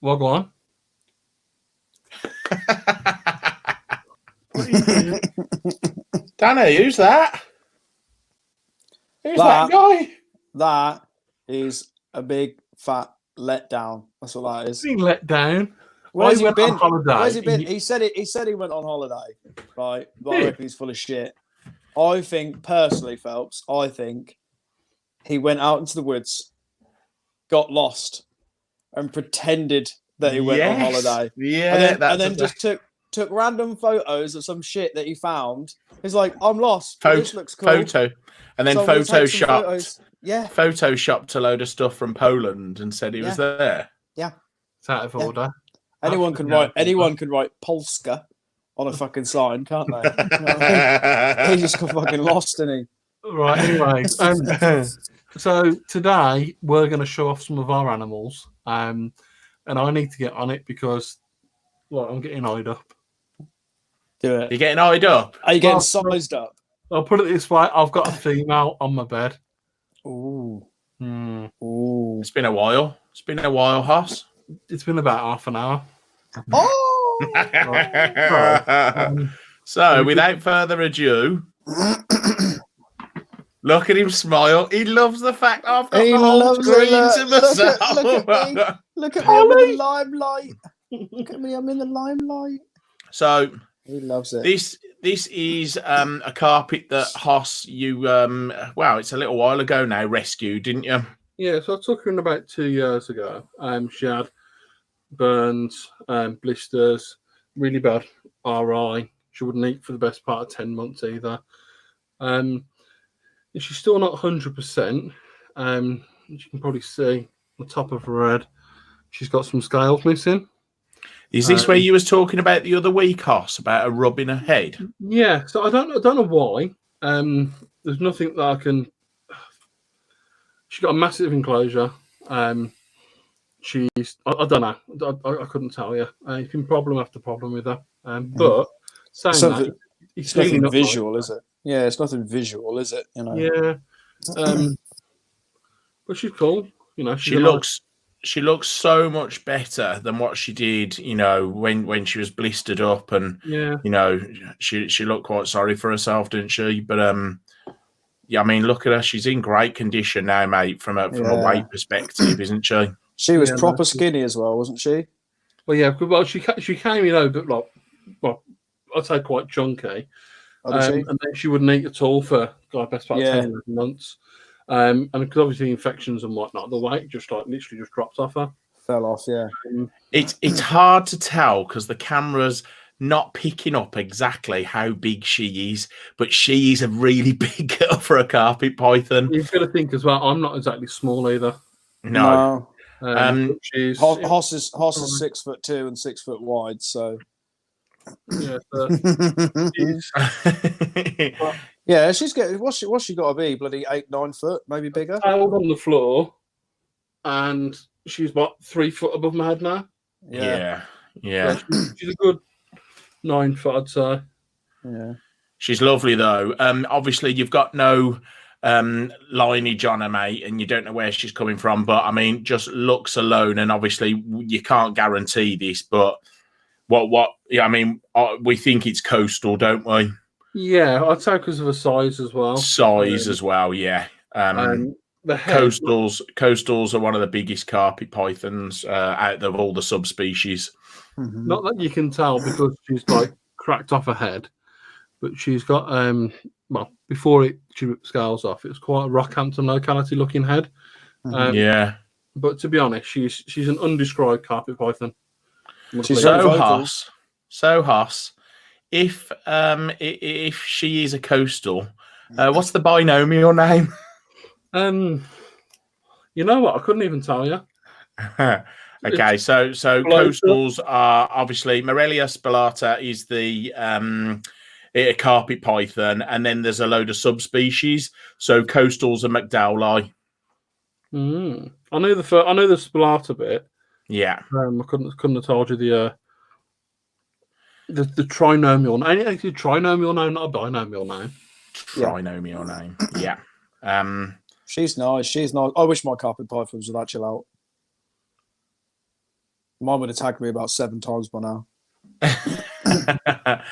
Well, go on. Danny, who's that? Who's that guy? That is a big fat letdown. That's what that is. Being let down. Where's he been? On holiday. Where's he been? He said it. He said he went on holiday, right? But I reckon he's full of shit. I think personally, Phelps. I think he went out into the woods, got lost, and pretended that he went on holiday. Yeah, and then just took random photos of some shit that he found. He's like, I'm lost. This looks cool. And then So photoshopped. Yeah. Photoshopped a load of stuff from Poland and said he was there. Yeah. It's out of order. Anyone can write Polska on a fucking sign, can't they? You know what I mean? He just got fucking lost, didn't he? Right, anyway. So today we're going to show off some of our animals. And I need to get on it because I'm getting eyed up. Do it. You're getting eyed up? Are you getting sized up? I'll put it this way. I've got a female on my bed. Ooh. Ooh. It's been a while. Hoss. It's been about half an hour. Oh! So, without further ado, look at him smile. He loves the fact I've got the whole screen to myself. Look at me, I'm in the limelight. Look at me, I'm in the limelight. So, he loves it. This is a carpet that Hoss, you, it's a little while ago now, rescued, didn't you? Yeah, so I took her in about 2 years ago. She had burns, blisters, really bad RI. She wouldn't eat for the best part of 10 months either. She's still not 100%. As you can probably see on the top of her head, she's got some scales missing. Is this where you was talking about the other week, Hoss, about her rubbing her head? Yeah, so I don't know why. There's nothing that I can. She's got a massive enclosure. She's I don't know. I couldn't tell you. It's been problem after problem with her. But saying that, it's nothing visual, is it? Yeah, it's nothing visual, is it? You know. Yeah. But she's cool. You know, she looks so much better than what she did, you know, when she was blistered up, and you know, she looked quite sorry for herself, didn't she? But yeah, I mean, look at her; she's in great condition now, mate. From a weight perspective, isn't she? She was proper skinny as well, wasn't she? Well, yeah. Well, she came, you know, but I'd say quite chunky, and then she wouldn't eat at all for best part of 10 months. And because obviously infections and whatnot, the weight just literally just dropped off her. Fell off, yeah. It's hard to tell because the camera's not picking up exactly how big she is, but she is a really big girl for a carpet python. You've got to think as well, I'm not exactly small either. No. Hoss is 6'2" and 6 foot wide, so yeah. Yeah, she's getting what's she got to be? Bloody 8-9 foot, maybe bigger. Held on the floor, and she's about 3 foot above my head now. Yeah. She's a good 9 foot, I'd say. Yeah, she's lovely though. Obviously you've got no lineage on her, mate, and you don't know where she's coming from. But I mean, just looks alone, and obviously you can't guarantee this, but what? Yeah, I mean, we think it's coastal, don't we? Yeah, I'd say because of the size as well. As well, yeah. The coastals are one of the biggest carpet pythons out of all the subspecies. Mm-hmm. Not that you can tell because she's like cracked off her head, but she's got before she ripped scales off, it was quite a Rockhampton locality looking head. Yeah. But to be honest, she's an undescribed carpet python. She's so Hoss. If she is a coastal, what's the binomial name? You know what? I couldn't even tell you. Okay, so coastals are obviously Morelia spallata is the a carpet python, and then there's a load of subspecies. So coastals are McDowellii. I know the spallata bit. Yeah. I couldn't have told you the trinomial name. Actually, trinomial name, not a binomial name. Trinomial name. Yeah. She's nice. I wish my carpet pythons would actually out. Mine would have tagged me about 7 times by now.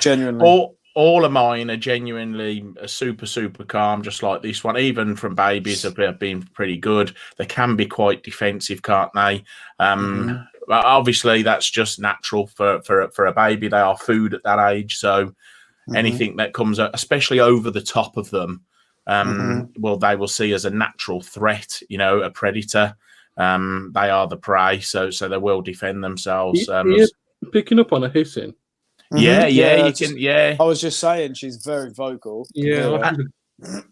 Genuinely. All of mine are genuinely super, super calm, just like this one. Even from babies have been pretty good. They can be quite defensive, can't they? But obviously, that's just natural for a baby. They are food at that age. So anything that comes, especially over the top of them, well, they will see as a natural threat, you know, a predator. They are the prey, so they will defend themselves. Picking up on a hissing. Yeah, you can. Yeah, I was just saying she's very vocal. Yeah,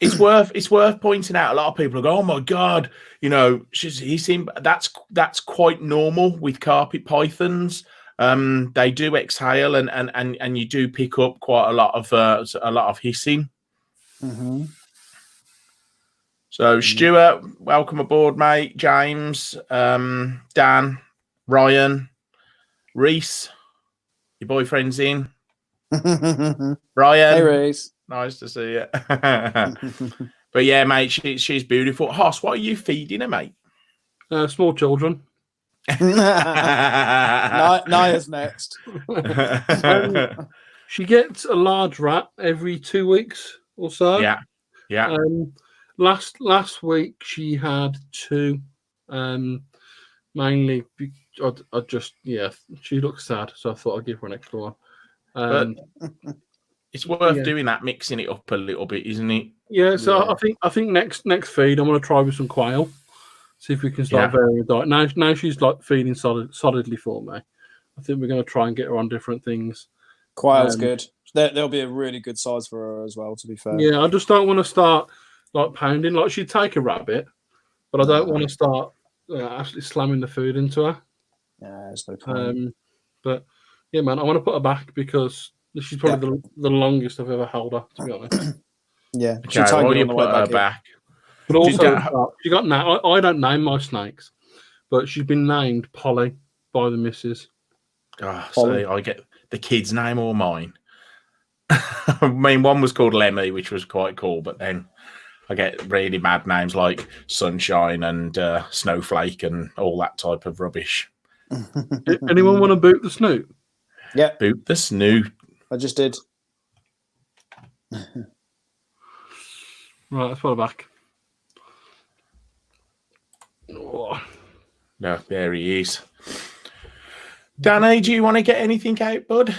it's worth pointing out. A lot of people go, "Oh my god," you know, she's hissing. That's quite normal with carpet pythons. They do exhale, and you do pick up quite a lot of hissing. So, Stuart, welcome aboard, mate. James, Dan, Ryan, Reese, your boyfriend's in. Ryan, hey, Reese. Nice to see you. But yeah, mate, she's beautiful. Hoss, what are you feeding her, mate? Small children. Naya's next. She gets a large rat every 2 weeks or so. Yeah. Last week she had 2. Mainly, I just she looks sad, so I thought I'd give her an extra one. But it's worth doing that, mixing it up a little bit, isn't it? Yeah. So I think next feed I'm going to try with some quail. See if we can start varying the diet. Now she's like feeding solidly for me. I think we're going to try and get her on different things. Quail's good. There'll be a really good size for her as well, to be fair. Yeah, I just don't want to start like pounding. Like she'd take a rabbit, but I don't want to start actually slamming the food into her. Yeah, there's no point. But yeah, man, I want to put her back because she's probably the longest I've ever held her, to be honest. Yeah, okay, well, you put her back. But also, she got I don't name my snakes, but she's been named Polly by the missus. Oh, see, I get the kid's name or mine. I mean, one was called Lemmy, which was quite cool, but then I get really mad names like Sunshine and Snowflake and all that type of rubbish. Anyone want to boot the snoot? Yeah. Boot the snoot. I just did. Right, let's put her back. Oh. No, there he is. Danny, do you want to get anything out, bud?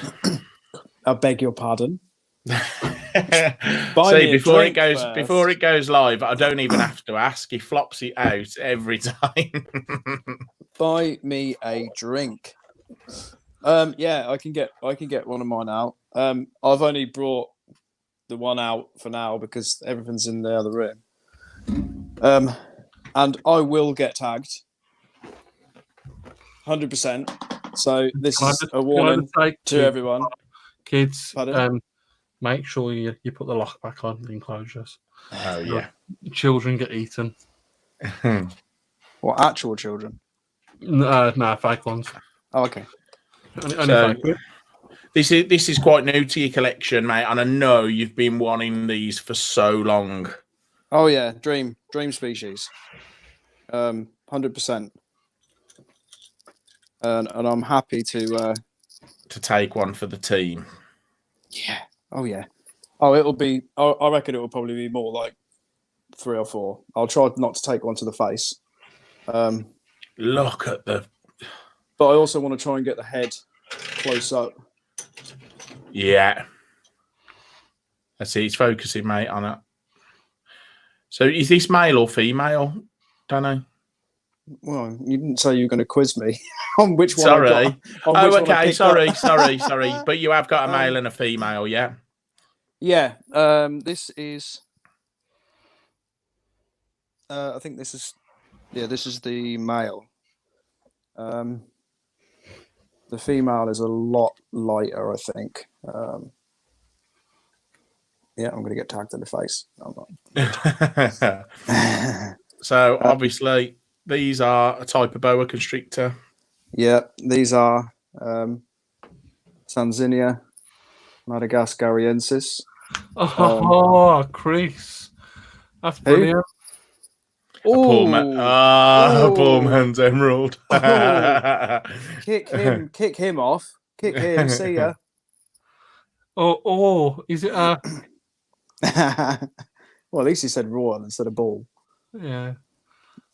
I beg your pardon. See, before it goes live, I don't even have to ask. He flops it out every time. Buy me a drink. Yeah, I can get one of mine out. I've only brought the one out for now because everything's in the other room. And I will get tagged 100%. So this is a warning to everyone. Kids, make sure you put the lock back on the enclosures. Oh yeah. Children get eaten. What, actual children? No, fake ones. Oh, okay. So, this is quite new to your collection, mate, and I know you've been wanting these for so long. Oh yeah, dream species, 100%. And I'm happy to take one for the team. Yeah. Oh yeah. Oh, it'll be. I reckon it will probably be more like 3 or 4. I'll try not to take one to the face. Look at the. But I also want to try and get the head close up. Yeah. I see. It's focusing, mate, on it. So, is this male or female? Don't know. Well, you didn't say you were going to quiz me on which one. Sorry. Okay. Sorry. But you have got a male and a female, yeah? Yeah. This is. I think this is. Yeah, this is the male. The female is a lot lighter, I think. Yeah, I'm going to get tagged in the face. I'm not. So, obviously, these are a type of boa constrictor. Yeah, these are Tanzania madagascariensis. Chris. That's brilliant. Oh, poor man's emerald. Kick him off. Kick him. See ya. Is it a? Well, at least he said royal instead of ball. Yeah.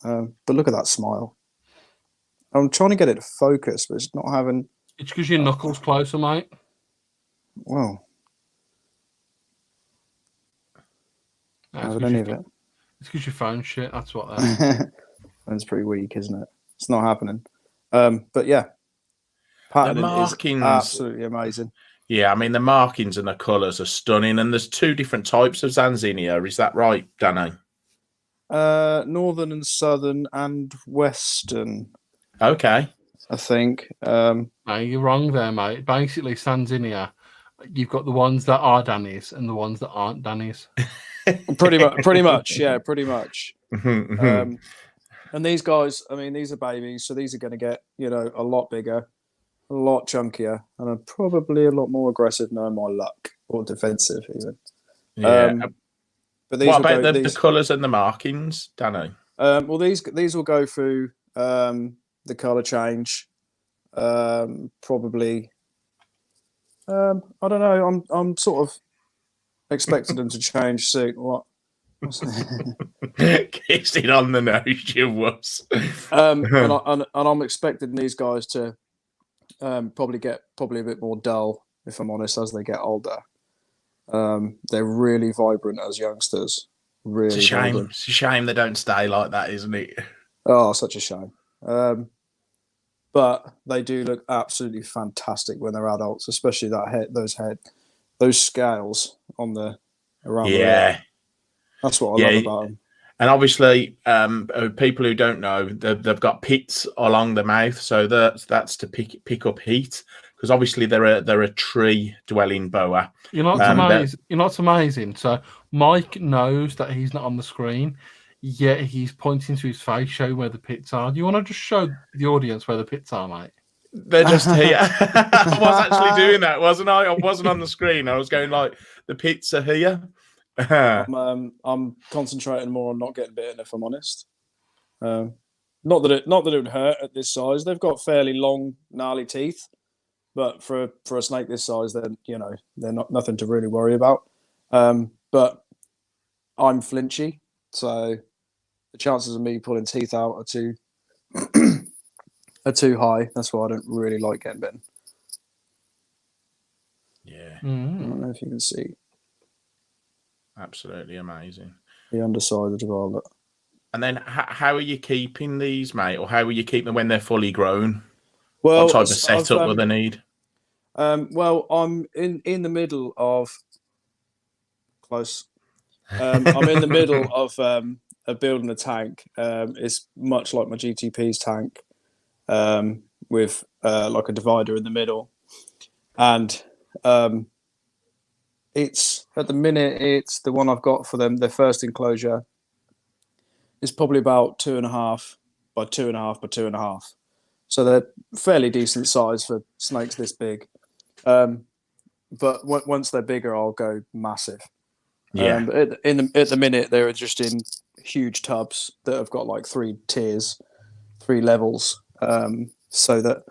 But look at that smile. I'm trying to get it to focus, but it's not having. It's because your knuckles closer, mate. Well, No, I don't any of it. It's because your phone shit. That's what that is. Phone's pretty weak, isn't it? It's not happening. But yeah, patterning is absolutely amazing. Yeah, I mean the markings and the colours are stunning, and there's 2 different types of Zanzinia. Is that right, Danny? Northern and southern and western. Okay. I think. No, you're wrong there, mate. Basically, Sanzinia, you've got the ones that are Dannies and the ones that aren't Dannies. pretty much, yeah, pretty much. And these guys, I mean, these are babies, so these are going to get, a lot bigger, a lot chunkier, and are probably a lot more aggressive, knowing my luck, or defensive even. Yeah. But these what about the colours and the markings, Danny? Well, these will go through the colour change. Probably. I don't know. I'm sort of expecting them to change soon. What? Kiss it on the nose, you wuss. And I'm expecting these guys to probably get a bit more dull, if I'm honest, as they get older. They're really vibrant as youngsters. Really, it's a shame. vibrant. It's a shame they don't stay like that, isn't it? Oh, such a shame. But they do look absolutely fantastic when they're adults, especially those scales on the around the ear. That's what I love about them. And obviously, people who don't know, they've got pits along the mouth, so that's to pick up heat, because obviously they're a tree-dwelling boa. You're not amazing. So Mike knows that he's not on the screen, yet he's pointing to his face, showing where the pits are. Do you want to just show the audience where the pits are, mate? They're just here. I was actually doing that, wasn't I? I wasn't on the screen. I was going like, the pits are here. I'm concentrating more on not getting bitten, if I'm honest. Not that it would hurt at this size. They've got fairly long, gnarly teeth, but for a snake this size, then they're not nothing to really worry about. But I'm flinchy, so the chances of me pulling teeth out are too high. That's why I don't really like getting bitten. Yeah. I don't know if you can see. Absolutely amazing. The underside as well. Look. And then how are you keeping these, mate? Or how will you keep them when they're fully grown? Well, what type of setup will they need? Well, I'm in the middle of close. I'm in the middle of building a tank. It's much like my GTP's tank, with like a divider in the middle, and it's at the minute it's the one I've got for them. Their first enclosure is probably about 2.5 by 2.5 by 2.5, so they're fairly decent size for snakes this big. But once they're bigger, I'll go massive. Yeah. But at the minute, they're just in huge tubs that have got like 3 tiers, 3 levels, so that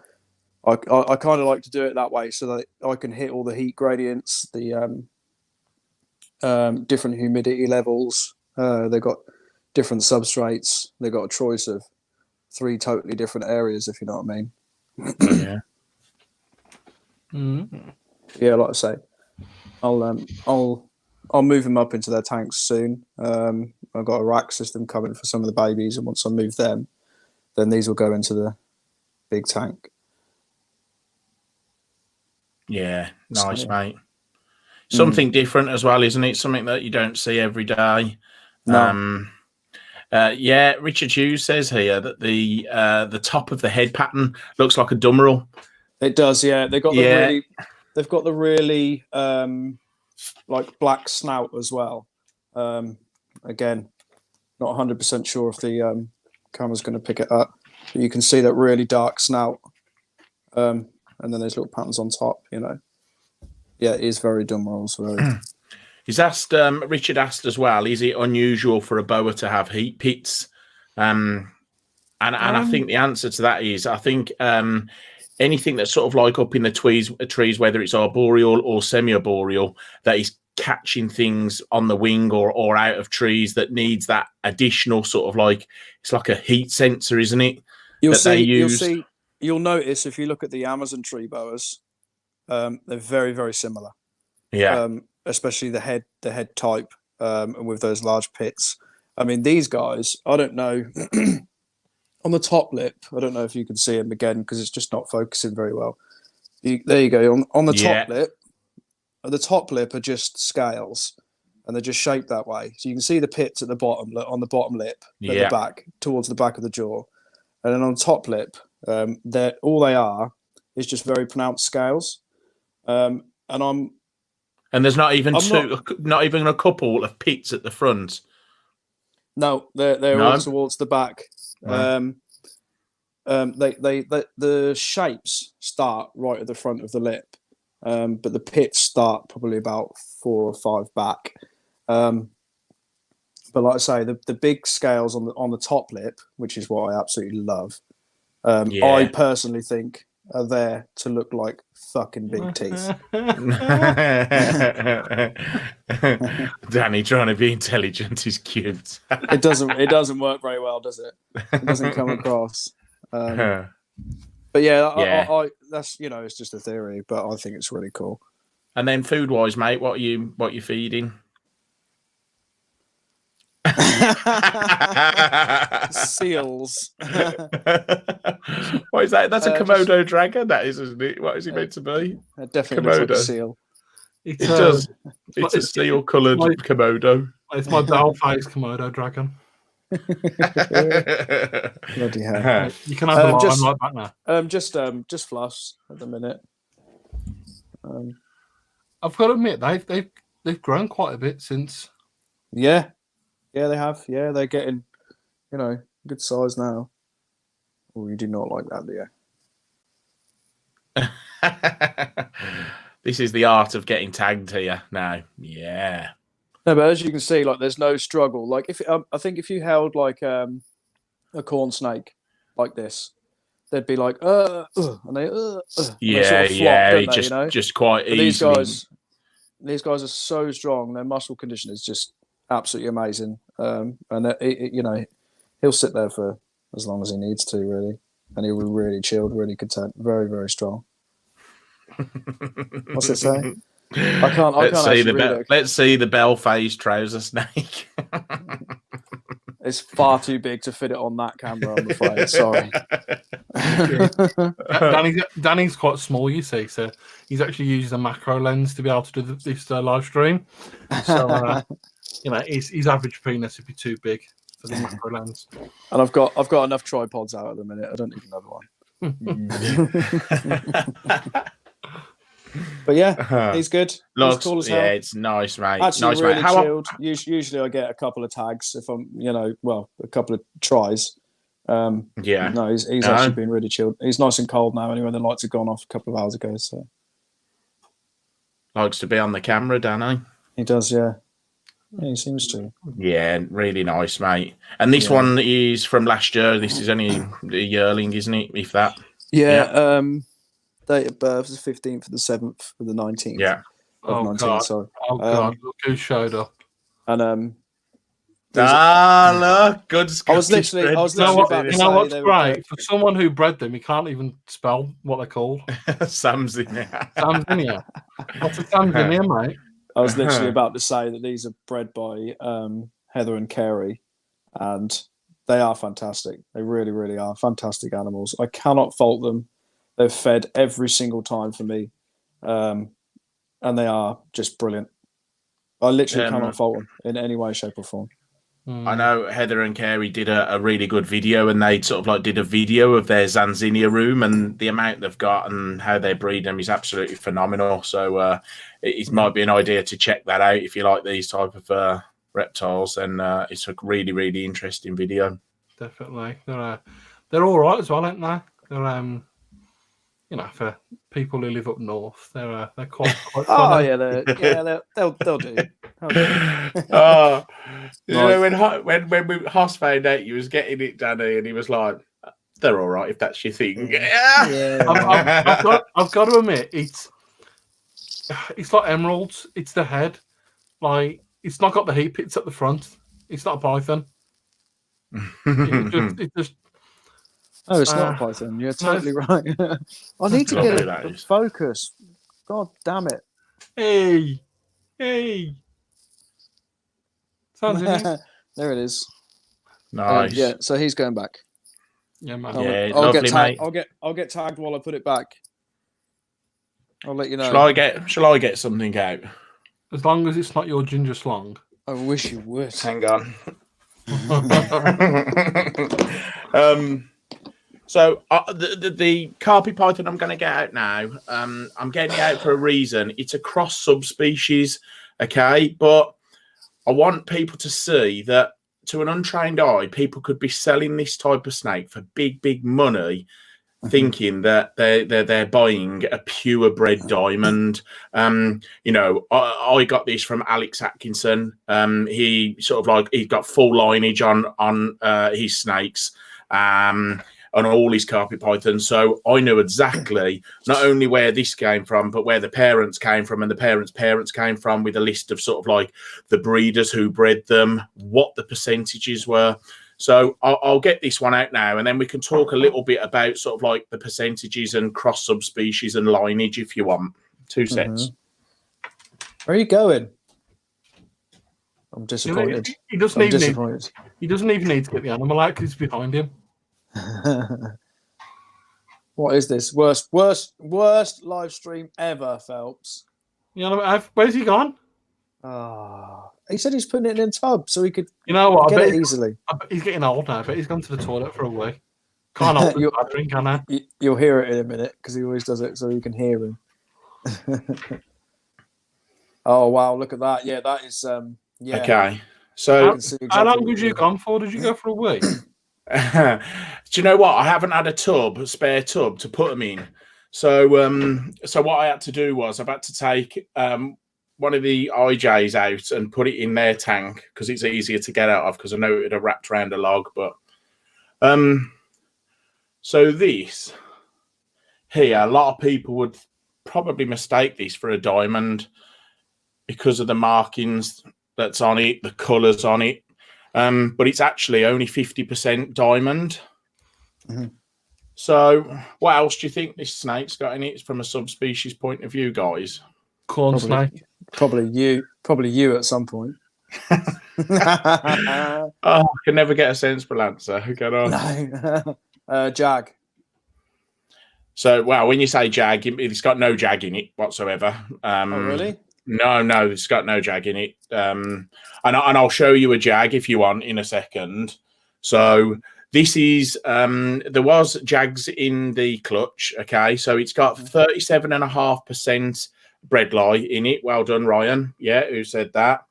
I kind of like to do it that way, so that I can hit all the heat gradients, the different humidity levels. They've got different substrates. They've got a choice of 3 totally different areas, if you know what I mean. Yeah. Mm-hmm. Yeah, like I say, I'll move them up into their tanks soon. I've got a rack system coming for some of the babies, and once I move them, then these will go into the big tank. Yeah, nice, mate. Something different as well, isn't it? Something that you don't see every day. No. Yeah, Richard Hughes says here that the top of the head pattern looks like a dummerel. It does, yeah. They've got the really like black snout as well. Again, not 100% sure if the camera's going to pick it up, but you can see that really dark snout, and then there's little patterns on top. Yeah, it is very dummerels. He's asked. Richard asked as well. Is it unusual for a boa to have heat pits? And I think the answer to that is, I think anything that's sort of like up in the trees, whether it's arboreal or semi-arboreal, that is catching things on the wing or out of trees that needs that additional sort of like, it's like a heat sensor, isn't it? You'll notice if you look at the Amazon tree boas, they're very, very similar. Yeah. Especially the head type, and with those large pits. I mean, these guys, I don't know. On the top lip, I don't know if you can see them again because it's just not focusing very well. There you go. On the top lip, the top lip are just scales, and they're just shaped that way. So you can see the pits at the bottom, on the bottom lip, at the back, towards the back of the jaw, and then on the top lip, all they are is just very pronounced scales. And there's not even not even a couple of pits at the front. No, they're all towards the back. Right. The shapes start right at the front of the lip, but the pits start probably about 4 or 5 back. But like I say, the big scales on the top lip, which is what I absolutely love. I personally think are there to look like fucking big teeth. Danny trying to be intelligent is cute. It doesn't work very well, does it? It doesn't come across. But yeah, I that's, it's just a theory, but I think it's really cool. And then food wise, mate, what you feeding? Seals. What is that? That's a Komodo dragon, that is, isn't it? What is he meant to be? Definitely looks like a seal. It does. It's a seal-coloured Komodo. It's my bell-faced Komodo dragon. Bloody hell. You can have the line right back now. Just fluffs at the minute. I've got to admit, they've grown quite a bit since. Yeah, they have. Yeah, they're getting, good size now. Oh, you do not like that, do you? This is the art of getting tagged here now. Yeah. No, but as you can see, like, there's no struggle. Like, I think if you held like a corn snake like this, they'd be like, and they, yeah, they sort of flop, just quite but easily. These guys are so strong. Their muscle condition is just absolutely amazing. And he'll sit there for as long as he needs to, really, and he'll be really chilled, really content, very, very strong. What's it say? I can't actually read it. Let's see the bell-faced trouser snake. It's far too big to fit it on that camera, I'm afraid. Sorry. Danny's quite small, you see, so he's actually used a macro lens to be able to do this live stream. So, his average penis would be too big for the macro lens. And I've got enough tripods out at the minute. I don't need another one. But yeah, he's good. He's cool as hell. Yeah, it's nice, mate. Actually, nice, really mate. chilled. Usually I get a couple of tags if I'm, a couple of tries. No, he's actually been really chilled. He's nice and cold now anyway. The lights have gone off a couple of hours ago. So likes to be on the camera, Danny. He does, yeah. Yeah, he seems to. Yeah, really nice, mate. And this one is from last year. This is only a yearling, isn't it? If that. Yeah. Date of birth is 15th of the 7th of the 19th. Yeah. Of 19, God. sorry. Oh, God. Look who showed up. And look, good. I was literally about to say what's great? For someone who bred them, he can't even spell what they're called. Sam's in here. Sam's in here. What's a Sam's in here, mate? I was literally about to say that these are bred by Heather and Carey, and they are fantastic. They really, really are fantastic animals. I cannot fault them. They've fed every single time for me, and they are just brilliant. I literally cannot fault them in any way, shape, or form. I know Heather and Carey did a really good video, and they sort of like did a video of their Zanzinia room, and the amount they've got and how they breed them is absolutely phenomenal. So it might be an idea to check that out if you like these type of reptiles, and it's a really, really interesting video. Definitely, they're all right as well, aren't they? They're for people who live up north, they're quite oh yeah, they'll do. Oh, you know, when Hoss found out you was getting it, Danny, and he was like, "They're all right if that's your thing." Yeah. I've got to admit, it's like emeralds. It's the head. Like, it's not got the heat pits at the front. It's not a python. it just. Oh, it's not a python. You're totally right. I need to get a focus. God damn it. Hey. Sounds in there it is. Nice. Yeah, so he's going back. Yeah, man. I'll get tagged. I'll get tagged while I put it back. I'll let you know. Shall I get something out? As long as it's not your ginger slong. I wish you would. Hang on. So the carpet python I'm going to get out now. I'm getting it out for a reason. It's a cross subspecies, okay? But I want people to see that to an untrained eye, people could be selling this type of snake for big money, thinking that they're buying a purebred diamond. You know, I got this from Alex Atkinson. He he's got full lineage on his snakes. On all his carpet pythons. So I knew exactly not only where this came from, but where the parents came from and the parents came from, with a list of sort of like the breeders who bred them, what the percentages were. So I'll get this one out now, and then we can talk a little bit about sort of like the percentages and cross subspecies and lineage if you want. 2 sets. Where are you going? I'm disappointed. He doesn't even need to get the animal out because it's behind him. What is this? Worst live stream ever, Phelps. Yeah, where's he gone? He said he's putting it in a tub so he could get it easily. He's getting old now, but he's gone to the toilet for a week. Can't hold his drink, can I? You'll hear it in a minute because he always does it so you can hear him. Oh wow, look at that. Yeah, that is yeah. Okay. So how long was you gone for? Did you go for a week? Do you know what? I haven't had a spare tub to put them in. So what I had to do was I've had to take one of the IJs out and put it in their tank because it's easier to get out of, because I know it would have wrapped around a log. But so this here, a lot of people would probably mistake this for a diamond because of the markings that's on it, the colours on it. But it's actually only 50% diamond. So what else do you think this snake's got in it from a subspecies point of view, guys? Corn snake. Probably you at some point. I can never get a sensible answer. Get on. No. Jag. So, well, when you say jag, it's got no jag in it whatsoever. Oh, really? No, it's got no jag in it. And I'll show you a jag if you want in a second. So this is, there was jags in the clutch, okay? So it's got 37.5% bredli in it. Well done, Ryan. Yeah, who said that?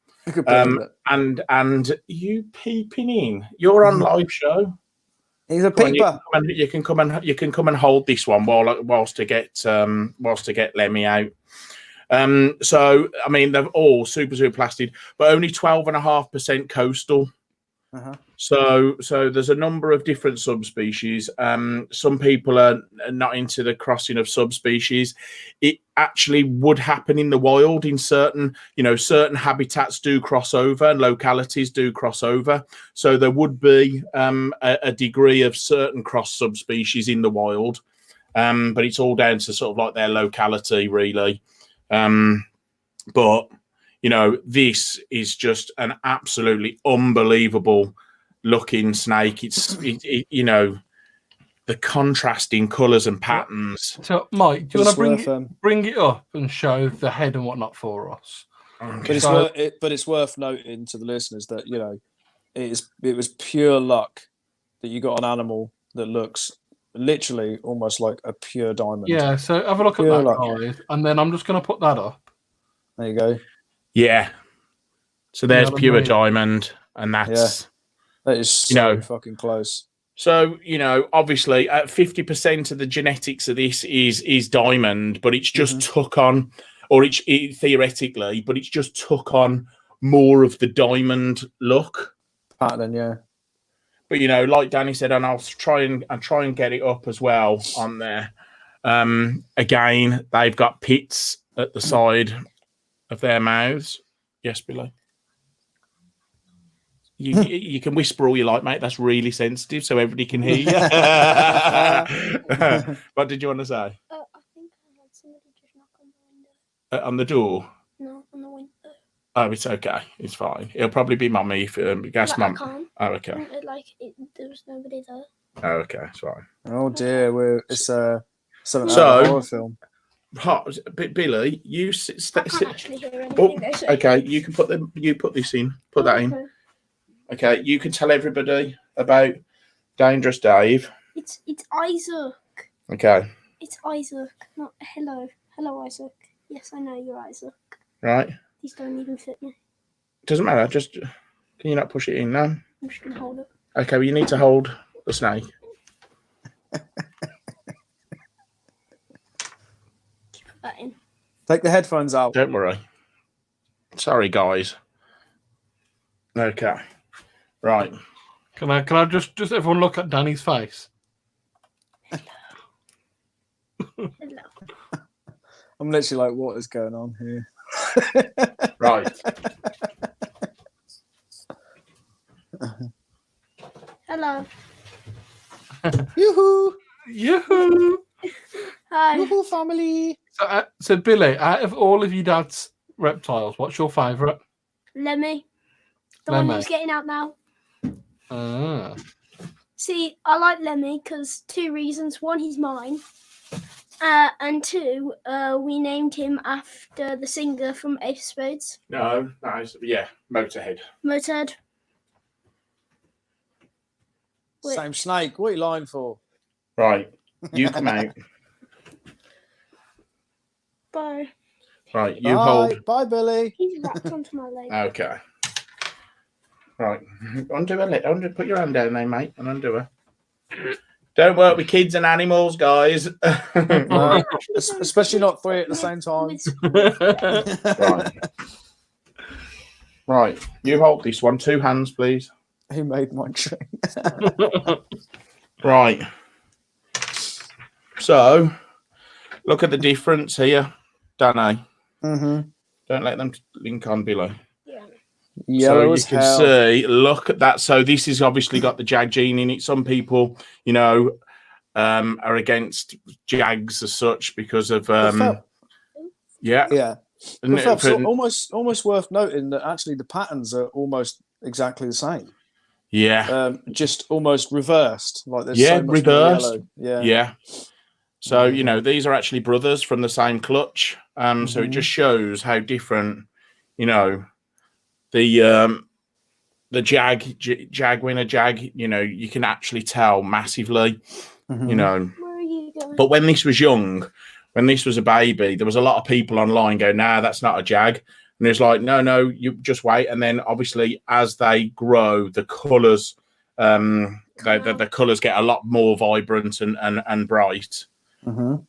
And you peeping in. You're on live show. He's a peeper. You can come and hold this one whilst to get Lemmy out. So I mean, they're all super plastic, but only 12.5% coastal. So there's a number of different subspecies. Some people are not into the crossing of subspecies. It actually would happen in the wild in certain habitats do cross over and localities do cross over. So there would be a degree of certain cross subspecies in the wild, but it's all down to sort of like their locality, really. But this is just an absolutely unbelievable looking snake. It's the contrasting colours and patterns. So, Mike, do you want to bring it up and show the head and whatnot for us? Okay. But it's worth noting to the listeners that it was pure luck that you got an animal that looks literally almost like a pure diamond. Yeah. So have a look at that, guys, and then I'm just going to put that up. There you go. Yeah. So there's pure diamond, and that's that is so fucking close. So obviously, 50% of the genetics of this is diamond, but it's just took on, or it theoretically, but it's just took on more of the diamond look pattern. Yeah. But you know, like Danny said, and I'll try and get it up as well on there. Again, they've got pits at the side of their mouths. Yes, Billy. You can whisper all you like, mate. That's really sensitive, so everybody can hear you. What did you want to say? I think I had somebody just knock on the window. On the door? No, on the window. Oh, it's okay. It's fine. It'll probably be mummy if guess mum. I can't. Oh, okay. There was nobody there. Oh, okay. It's fine. Oh dear, it's a horror film. Billy, you I can't actually hear anything. Okay, you can put this in. Put that in. Okay, you can tell everybody about Dangerous Dave. It's Isaac. Okay. It's Isaac, not hello. Hello, Isaac. Yes, I know you're Isaac. Right. These don't even fit me. Doesn't matter. Just can you not push it in now? I'm just gonna hold it. Okay, well you need to hold the snake. Put that in. Take the headphones out. Don't worry. Sorry, guys. Okay. Right. Can I just everyone look at Danny's face? Hello. I'm literally like, what is going on here? Right. Hello. Yoo-hoo! Yoo-hoo! Hi. Yoo-hoo, family! So Billy, out of all of your dad's reptiles, what's your favourite? Lemmy. The Lemmy. one who's getting out now. Ah. See, I like Lemmy because 2 reasons. 1, he's mine. And 2, we named him after the singer from Ace of Spades. No, yeah, Motorhead. Motorhead. Same snake. What are you lying for? Right. You come out. Bye. Right, you hold. Bye, Billy. He's wrapped onto my leg. Okay. Right. Undo her. Put your hand down there, mate, and undo her. Don't work with kids and animals, guys. No, especially not 3 at the same time. Right. Right. You hold this one. 2 hands, please. Who made my tree? Right. So, look at the difference here, Danny. Mm-hmm. Don't let them link on below. Yeah. So you can see, look at that. So this has obviously got the jag gene in it. Some people, you know, are against jags as such because of yeah. Phelps, almost worth noting that actually the patterns are almost exactly the same. Yeah. Just almost reversed. Like there's so much reversed. Yellow. Yeah. So you know these are actually brothers from the same clutch. So it just shows how different, you know, the Jaguar Jag, you know, you can actually tell massively, you know. Where are you going? But when this was young, when this was a baby, there was a lot of people online going, nah, that's not a Jag. And it's like, no, you just wait. And then obviously as they grow, the colours, the colours get a lot more vibrant and bright. But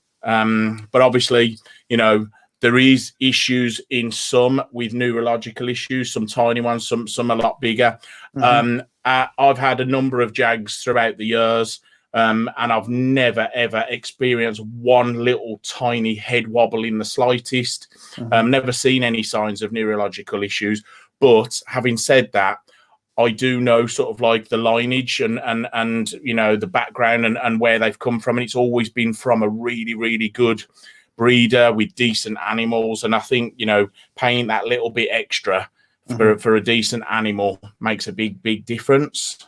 obviously, you know, there is issues in some with neurological issues, some tiny ones, some a lot bigger. I've had a number of Jags throughout the years, and I've never, ever experienced one little tiny head wobble in the slightest. Never seen any signs of neurological issues. But having said that, I do know sort of like the lineage and you know, the background and where they've come from. And it's always been from a really, really good breeder with decent animals. And I think, you know, paying that little bit extra for a decent animal makes a big difference.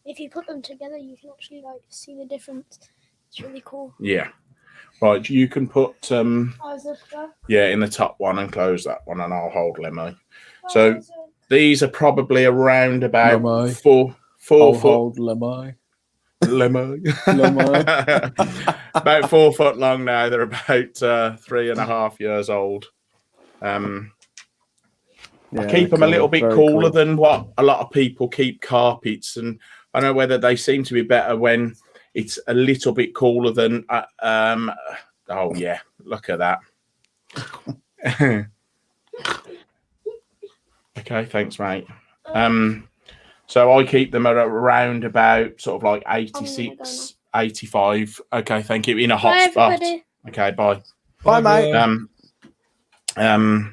If you put them together, you can actually like see the difference. It's really cool. Yeah. Right, you can put in the top one and close that one, and I'll hold Lemmy. So these are probably around about Lemmy. 4 foot. Hold Lemmy. About 4 foot long now. They're about 3.5 years old. I keep them a little bit cooler than what a lot of people keep carpets, and I know whether they seem to be better when it's a little bit cooler than oh yeah, look at that. Okay, thanks, mate. So I keep them at around about sort of like 86, 85. Okay, thank you. In a hot spot. Everybody. Okay, bye. Bye, mate.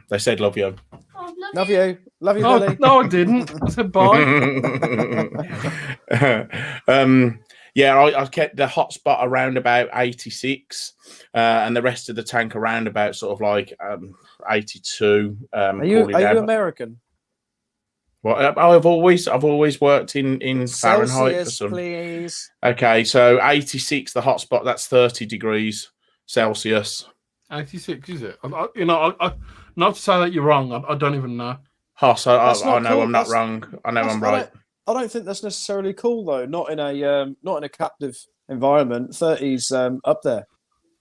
They said love you. Oh, Love you. Love you, Oh, Billy. no, I didn't. I said bye. Yeah, I kept the hot spot around about 86, and the rest of the tank around about sort of like 82. Are you American? Well, I've always worked in Fahrenheit for Celsius, some. please. Okay, so 86, the hot spot, that's 30 degrees Celsius. 86, is it? Not to say that you're wrong. I don't even know. Hoss, I know cool. I'm not wrong. I know I'm right. I don't think that's necessarily cool though. Not in a captive environment. 30's up there.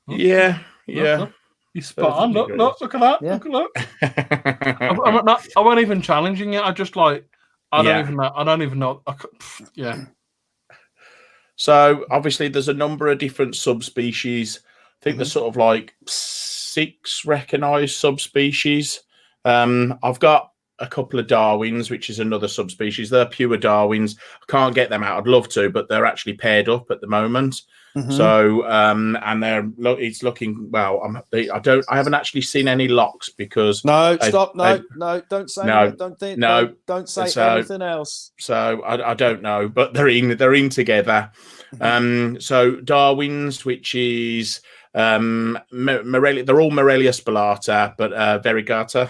Yeah. Look, you're spot on. Look at that. Yeah. Look at that. I wasn't even challenging it. I just like I don't even know. Yeah. So obviously there's a number of different subspecies. I think there's sort of like 6 recognised subspecies. I've got a couple of Darwins, which is another subspecies. They're pure Darwins. I can't get them out. I'd love to, but they're actually paired up at the moment. So and it's looking well. I haven't actually seen any locks because don't say don't say anything else. So I don't know, but they're in together. So Darwins, which is Morelia, they're all Morelia spallata, but variegata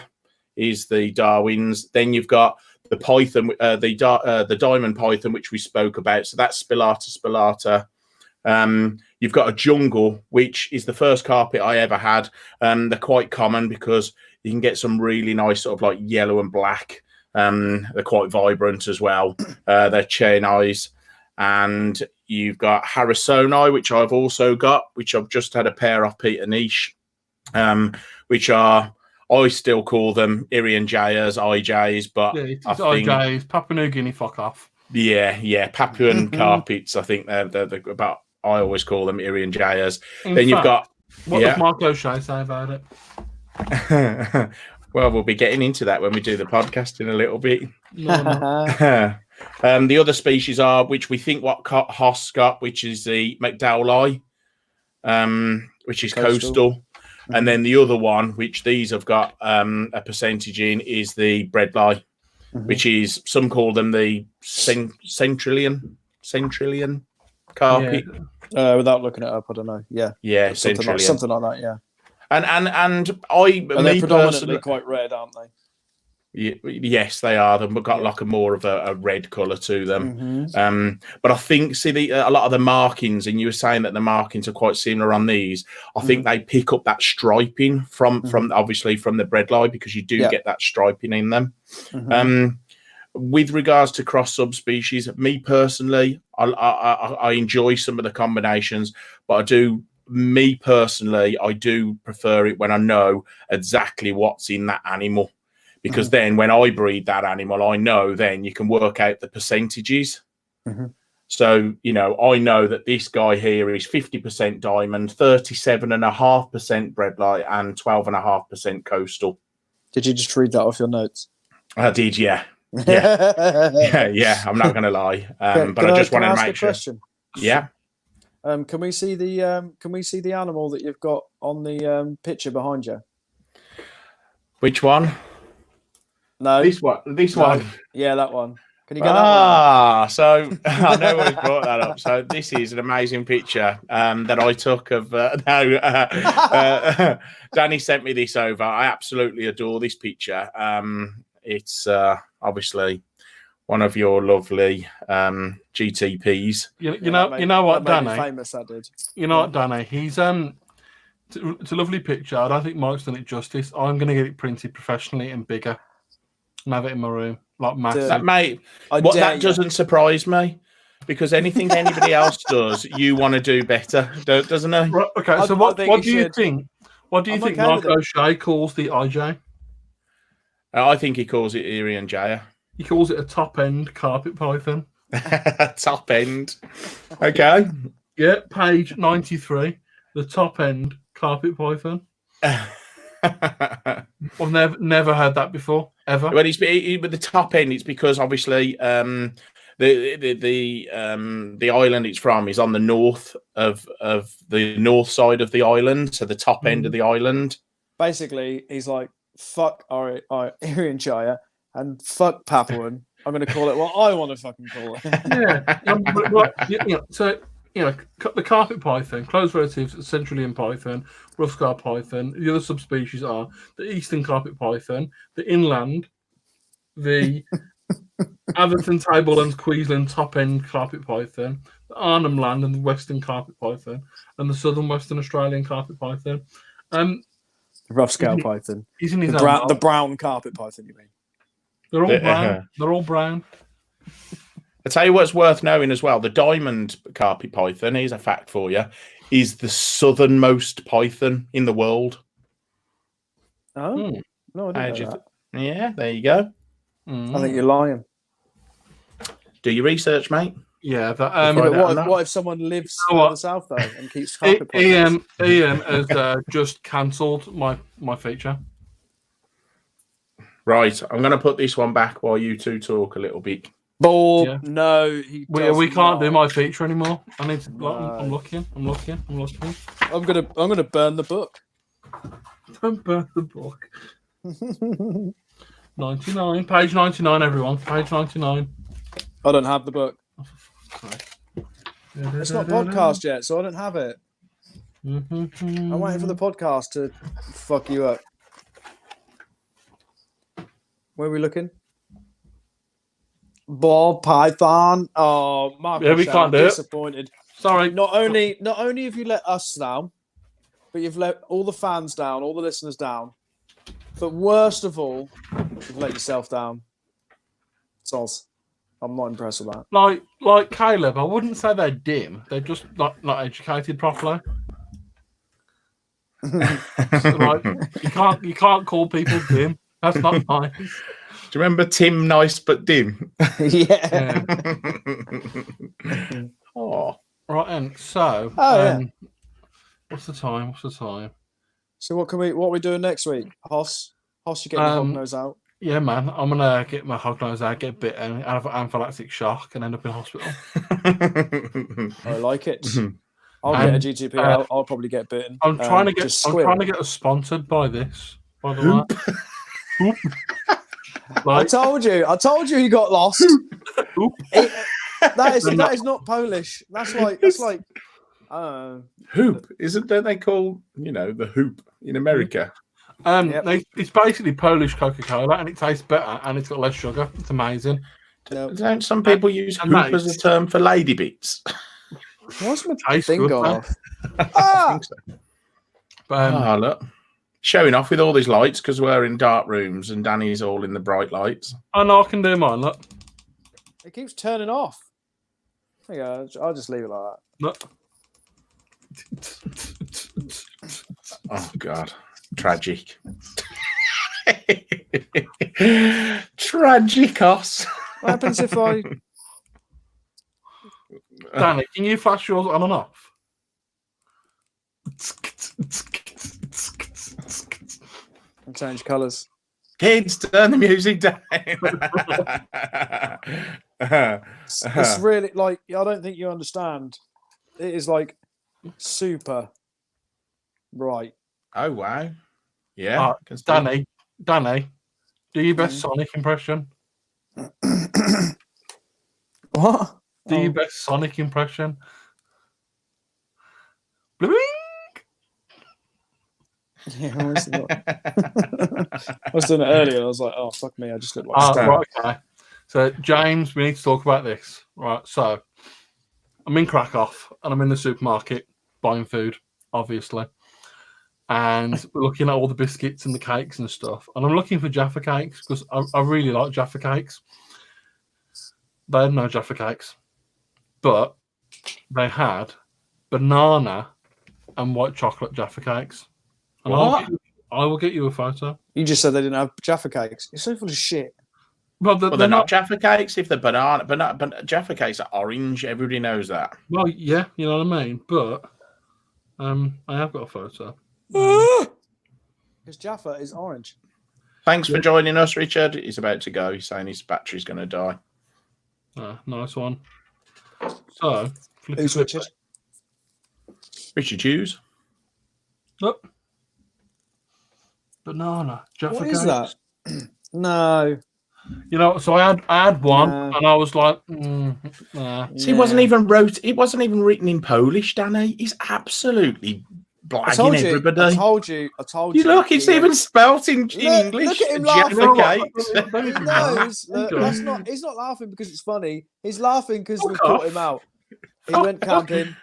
is the Darwins. Then you've got the python, the diamond python, which we spoke about. So that's spallata. You've got a jungle, which is the first carpet I ever had. They're quite common because you can get some really nice sort of like yellow and black. They're quite vibrant as well. They're chain eyes. And you've got Harrisoni, which I've also got, which I've just had a pair of Peter Niche, which are, I still call them Irian Jayas, IJs, but it's IJs, Papua New Guinea, fuck off. Yeah, Papuan carpets. I think they're about. I always call them Irian Jayas. Then you've got what does Mark O'Shea say about it? Well, we'll be getting into that when we do the podcast in a little bit. No. The other species are, which we think what Hoss got, which is the McDowellii, which is coastal. And then the other one, which these have got a percentage in, is the breadlie, which is, some call them the centrillion carpet. Yeah. Without looking it up, I don't know. Yeah, something like that. Yeah. And they're predominantly quite red, aren't they? Yes, they are. They've got like more of a red colour to them. But I think, a lot of the markings, and you were saying that the markings are quite similar on these. I think they pick up that striping from obviously from the breadlie, because you do get that striping in them. With regards to cross subspecies, me personally, I enjoy some of the combinations, but I do prefer it when I know exactly what's in that animal. Because then when I breed that animal, I know then you can work out the percentages. So, I know that this guy here is 50% diamond, 37.5% breadlie, and 12.5% coastal. Did you just read that off your notes? I did, yeah. Yeah, I'm not going to lie. But I just wanted to make sure. Question? Yeah. Can we see the animal that you've got on the picture behind you? Which one? No. This one. Yeah, that one. Can you get that one? So I know we've brought that up. So this is an amazing picture that I took of. Danny sent me this over. I absolutely adore this picture. It's obviously one of your lovely GTPs. You know what, Danny? Famous, that did. You know what, Danny? He's it's a lovely picture. I don't think Mike's done it justice. I'm going to get it printed professionally and bigger and have it in my room, like massive. That doesn't surprise me, because anything anybody else does, you want to do better, doesn't it? Right, okay, so what do you think? What do you think Mark O'Shea calls the IJ? I think he calls it Irian Jaya. He calls it a top-end carpet python. Top end. Okay. Yeah, page 93. The top-end carpet python. I've never heard that before, ever. But with the top end, it's because obviously the island it's from is on the north of the north side of the island, so the top end of the island. Basically, he's like, fuck Irian Shire and fuck Papuan. I'm going to call it what I want to fucking call it. The carpet python, close relatives, centralian python, rough scar python. The other subspecies are the eastern carpet python, the inland, the Atherton, Tablelands, Queensland top end carpet python, the Arnhem Land and the western carpet python, and the southern western Australian carpet python. Rough scale python. He's in his the brown carpet python, you mean? They're all brown. They're all brown. I'll tell you what's worth knowing as well. The diamond carpet python, here's a fact for you, is the southernmost python in the world. Oh, no, I didn't know that. Yeah, there you go. I think you're lying. Do your research, mate. Yeah. What if someone lives in the south, though, and keeps carpet pythons? Ian has just cancelled my feature. Right, I'm going to put this one back while you two talk a little bit. Bob, yeah. No, we can't do my feature anymore. I need to. No. I'm looking. I'm gonna burn the book. Don't burn the book. 99, page 99, everyone. Page 99. I don't have the book. Oh, it's not podcast yet, so I don't have it. I'm waiting for the podcast to fuck you up. Where are we looking? Ball python. Oh, Mark. Yeah, we can't do disappointed. It. Sorry. Not only have you let us down, but you've let all the fans down, all the listeners down. But worst of all, you've let yourself down. Soz. I'm not impressed with that. Like Caleb, I wouldn't say they're dim. They're just not educated properly. So, you can't call people dim. That's not nice. Do you remember Tim Nice but Dim? Yeah. Oh. Right, and so yeah. What's the time? So what are we doing next week? Hoss, you getting your hog nose out? Yeah, man. I'm gonna get my hog nose out, get bitten, have anaphylactic shock, and end up in hospital. I like it. I'll get a GTP out. I'll probably get bitten. I'm trying to get us sponsored by this. By the way. I told you he got lost. That is not Polish. That's like hoop. Isn't that they call the hoop in America? It's basically Polish Coca-Cola, and it tastes better, and it's got less sugar. It's amazing. Don't some people use hoop as a term for lady bits? What's my finger off? I think so. But, look. Showing off with all these lights because we're in dark rooms and Danny's all in the bright lights. I know I can do mine, look. It keeps turning off. There you go. I'll just leave it like that. Look. Oh, God. Tragic. Tragicos. What happens if I... Danny, can you flash yours on and off? And change colours. Kids, turn the music down. It's really like, I don't think you understand. It is like super bright. Oh, wow. Yeah. Danny, do your best Sonic impression. What? Do your best Sonic impression. Blink. Yeah, I was doing it earlier. I was like, "Oh fuck me!" I just look like Stan. Right, okay. So James, we need to talk about this. Right. So I'm in Krakow and I'm in the supermarket buying food, obviously, and we're looking at all the biscuits and the cakes and stuff. And I'm looking for Jaffa cakes because I really like Jaffa cakes. They had no Jaffa cakes, but they had banana and white chocolate Jaffa cakes. And I will get you a photo. You just said they didn't have Jaffa cakes. You're so full of shit. Well, they're not Jaffa cakes. If they're banana, Jaffa cakes are orange. Everybody knows that. Well, yeah, you know what I mean. But I have got a photo. Because Jaffa is orange. Thanks for joining us, Richard. He's about to go. He's saying his battery's going to die. Nice one. So, who's Richard? Richard Hughes. Look. Banana. Jaffa What is cakes. that? No. You know, so I had one, and I was like, nah. See, it wasn't even written in Polish, Danny. He's absolutely blagging everybody. I told you. You look, it's even spelt in English. Look at him laughing. He's not laughing because it's funny. He's laughing because we caught him out. He went camping.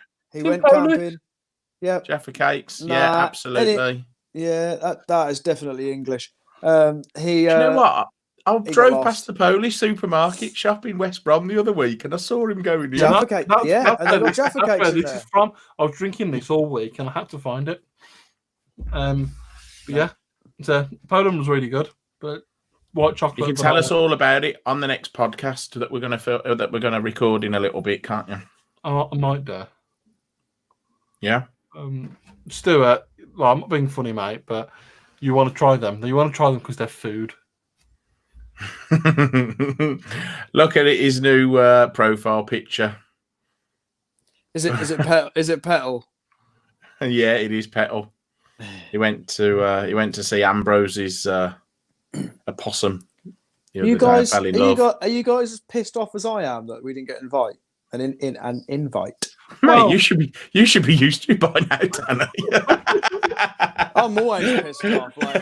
Yeah. Jaffa cakes. Yeah, absolutely. That is definitely English. Do you know what? I drove past the Polish supermarket shop in West Brom the other week, and I saw him going. Jaffa cake, and they got Jaffa cakes in this is from. I was drinking this all week, and I had to find it. So Poland was really good, but white chocolate. You can tell us all about it on the next podcast that we're going to record in a little bit, can't you? I might do. Yeah. Stuart, well, I'm not being funny, mate, but you want to try them. You want to try them because they're food. Look at his new profile picture. Is it Petal? Yeah, it is Petal. He went to see Ambrose's opossum. Are you guys as pissed off as I am that we didn't get an invite? Mate, you should be used to it by now, Danny. I'm always pissed off, like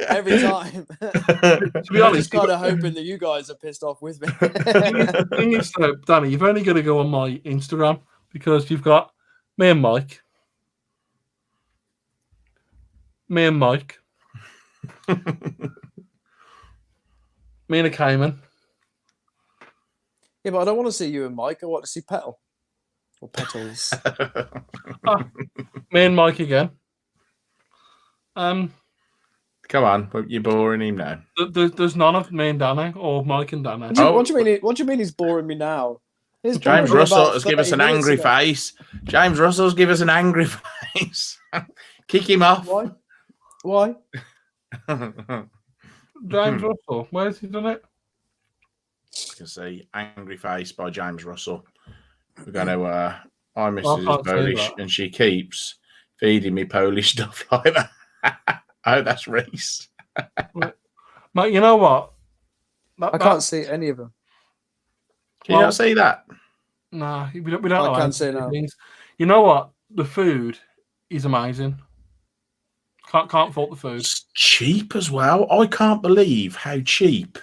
every time. To be honest, I'm kind of hoping that you guys are pissed off with me. The thing is, though, Danny, you've only got to go on my Instagram because you've got me and Mike, me and a Cayman. Yeah, but I don't want to see you and Mike. I want to see Petal. Or Petals. Me and Mike again. Come on, you're boring him now. There's none of me and Danny or Mike and Danny. What do you mean he's boring me now? James Russell has given us an angry face. James Russell's given us an angry face. Kick him off. Why? James Russell, where's he done it? You can see angry face by James Russell. We're going to. My missus is Polish, and she keeps feeding me Polish stuff like that. Oh, that's Reese. Mate, you know what? I can't see any of them. Can you not see that? Nah, we don't. I can't see now. You know what? The food is amazing. Can't fault the food. It's cheap as well. I can't believe how cheap.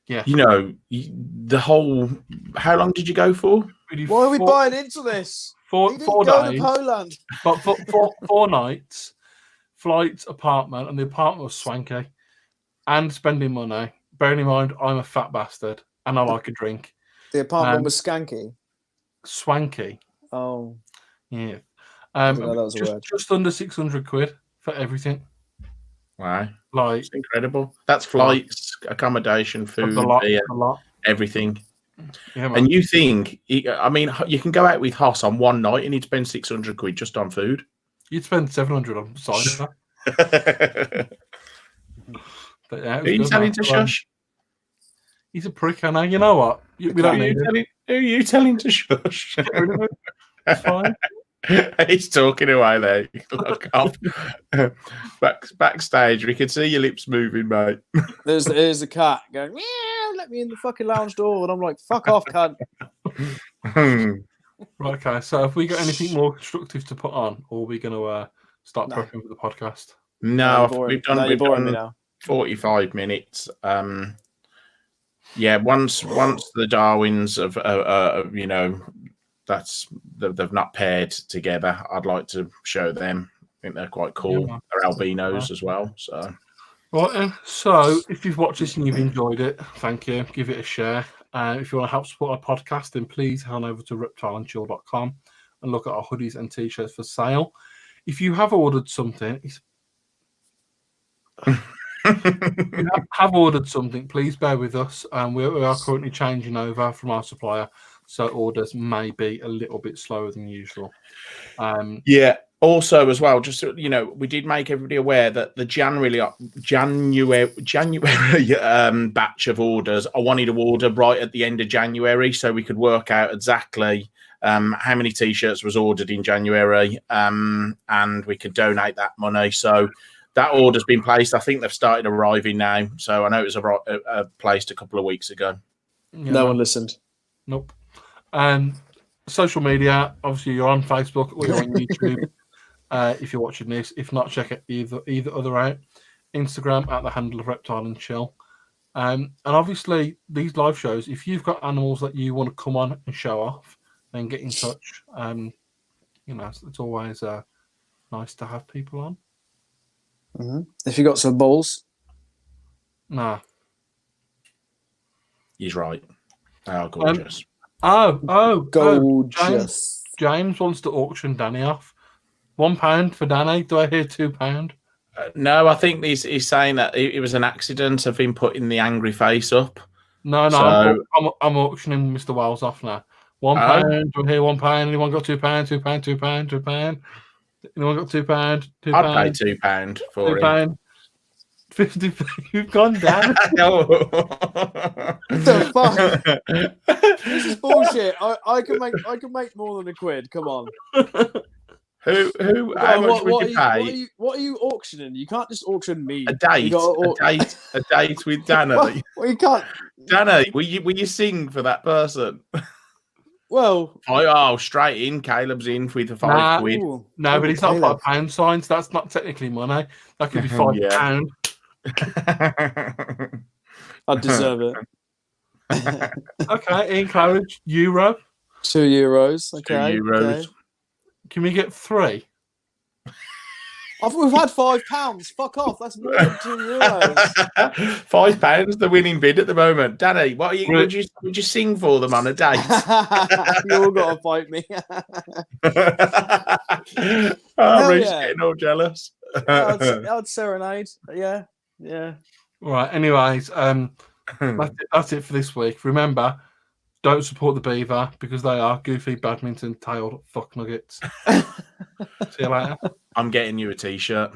Yeah. You know, the whole. How long did you go for? Why are we buying into this? 4 days. To Poland. But four nights, flights, apartment, and the apartment was swanky. And spending money. Bearing in mind, I'm a fat bastard and I like a drink. The apartment was skanky. Swanky. Oh. Yeah. That was a word. Just under 600 quid for everything. Wow. Like, it's incredible. That's flights, accommodation, food, beer, everything. Yeah, and you think, I mean, you can go out with Hoss on one night and you'd spend 600 quid just on food. You'd spend 700 on cider. But yeah, are you telling to shush? He's a prick, I know. You know what? Who are you telling to shush? It's fine. He's talking away there. Look off. Backstage, we can see your lips moving, mate. There's a cat going, meow, let me in the fucking lounge door. And I'm like, fuck off, cunt. Right, okay. So have we got anything more constructive to put on, or are we going to start prepping for the podcast? No, we've done 45 minutes. Yeah, once the Darwins have, you know, they've not paired together, I'd like to show them. I think they're quite cool. Yeah, they're albinos as well. So, right. So if you've watched this and you've enjoyed it, thank you. Give it a share. If you want to help support our podcast, then please head on over to reptileandchill.com and look at our hoodies and t-shirts for sale. If you have ordered something, have ordered something, please bear with us. We are currently changing over from our supplier, so orders may be a little bit slower than usual. Yeah, Also, as well, just we did make everybody aware that the January batch of orders, I wanted to order right at the end of January so we could work out exactly how many T-shirts was ordered in January, and we could donate that money. So that order's been placed. I think they've started arriving now. So I know it was placed a couple of weeks ago. Yeah, no one listened. Nope. Social media, obviously, you're on Facebook or you're on YouTube. If you're watching this, if not, check it either other out. Instagram at the handle of Reptile and Chill, and obviously these live shows. If you've got animals that you want to come on and show off, then get in touch. It's always nice to have people on. Mm-hmm. If you got some balls, nah, he's right. They are gorgeous. Gorgeous. James wants to auction Danny off. £1 for Danny. Do I hear £2? No, I think he's saying that it was an accident of him putting the angry face up. No, so... I'm auctioning Mr. Wells off now. £1. Do I hear £1? Anyone got £2? £2? Anyone got £2? £2? I'd pay £2 for him. 50. You've gone down. What the fuck? This is bullshit. I can make more than £1. Come on. How much would you pay? What are you auctioning? You can't just auction me. A date with Danny. Well, you can't. Danny, will you sing for that person? Well, straight in. Caleb's in with the £5. No, but it's not £5 signs. That's not technically money. That could be £5. I deserve it. Okay, encourage euro. €2. Okay. €2. Okay. Can we get 3? We've had £5. Fuck off. That's more than €2. £5, the winning bid at the moment. Danny, what are you? Would you sing for them on a date? You all got to fight me. Rich getting all jealous. I'd serenade. Yeah. Right. Anyways, that's it for this week. Remember, don't support the beaver because they are goofy, badminton-tailed fuck nuggets. See you later. I'm getting you a T-shirt.